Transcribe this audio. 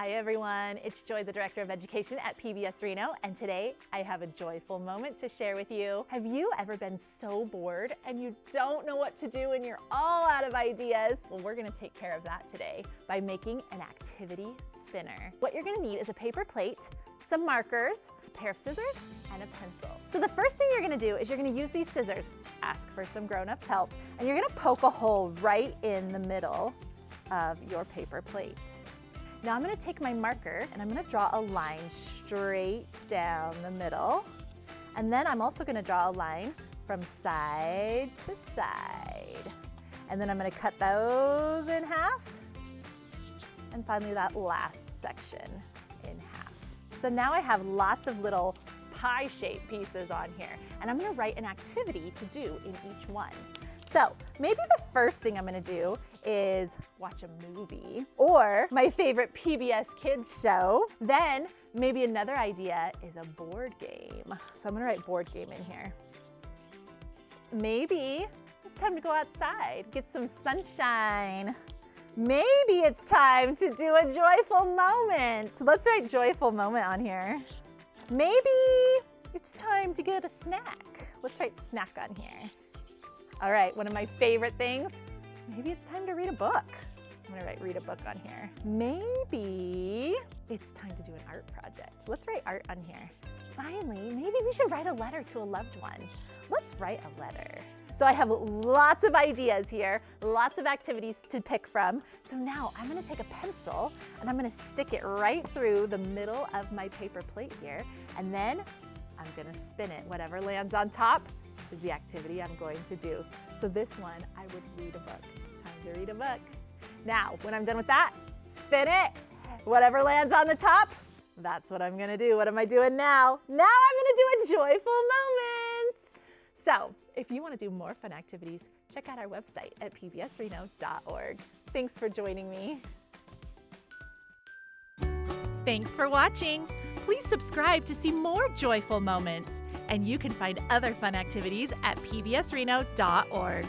Hi everyone, it's Joy, the Director of Education at PBS Reno, and today I have a joyful moment to share with you. Have you ever been so bored and you don't know what to do and you're all out of ideas? Well, we're gonna take care of that today by making an activity spinner. What you're gonna need is a paper plate, some markers, a pair of scissors, and a pencil. So the first thing you're gonna do is you're gonna use these scissors, ask for some grown-ups' help, and you're gonna poke a hole right in the middle of your paper plate. Now I'm gonna take my marker and I'm gonna draw a line straight down the middle. And then I'm also gonna draw a line from side to side. And then I'm gonna cut those in half. And finally that last section in half. So now I have lots of little pie-shaped pieces on here. And I'm gonna write an activity to do in each one. So maybe the first thing I'm gonna do is watch a movie or my favorite PBS Kids show. Then maybe another idea is a board game. So I'm gonna write board game in here. Maybe it's time to go outside, get some sunshine. Maybe it's time to do a joyful moment. So let's write joyful moment on here. Maybe it's time to get a snack. Let's write snack on here. All right, one of my favorite things, maybe it's time to read a book. I'm gonna write read a book on here. Maybe it's time to do an art project. Let's write art on here. Finally, maybe we should write a letter to a loved one. Let's write a letter. So I have lots of ideas here, lots of activities to pick from. So now I'm gonna take a pencil and I'm gonna stick it right through the middle of my paper plate here. And then I'm gonna spin it. Whatever lands on top is the activity I'm going to do. So this one, I would read a book. Time to read a book. Now, when I'm done with that, spin it. Whatever lands on the top, that's what I'm gonna do. What am I doing now? Now I'm gonna do a joyful moment. So, if you wanna do more fun activities, check out our website at pbsreno.org. Thanks for joining me. Thanks for watching. Please subscribe to see more joyful moments. And you can find other fun activities at pbsreno.org.